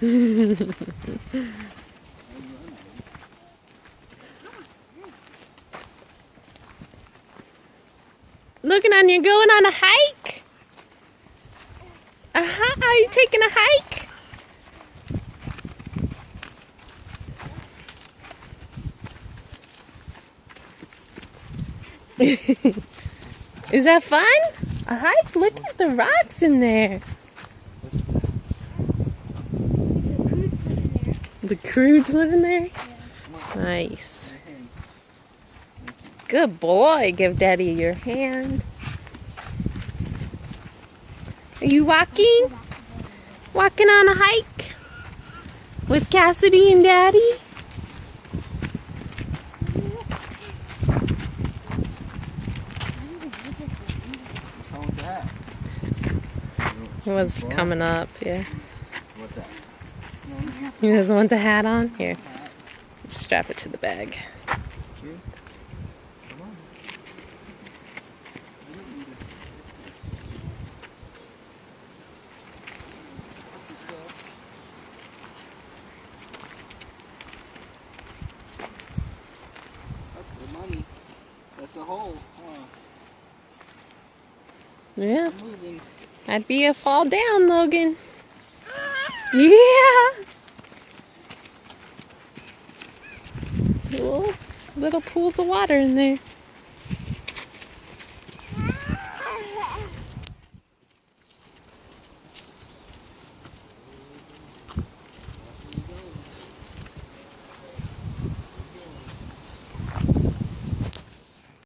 Logan, on you're going on a hike? Are you taking a hike? Is that fun? A hike? Look at the rocks in there. The Croods live in there? Nice. Good boy. Give Daddy your hand. Are you walking? Walking on a hike? With Cassidy and Daddy? What's coming up, yeah. What's that? He doesn't want the hat on? Here. Strap it to the bag. That's the money. That's a hole. Huh? Yeah. Moving. That'd be a fall down, Logan. Yeah. Cool. Little pools of water in there.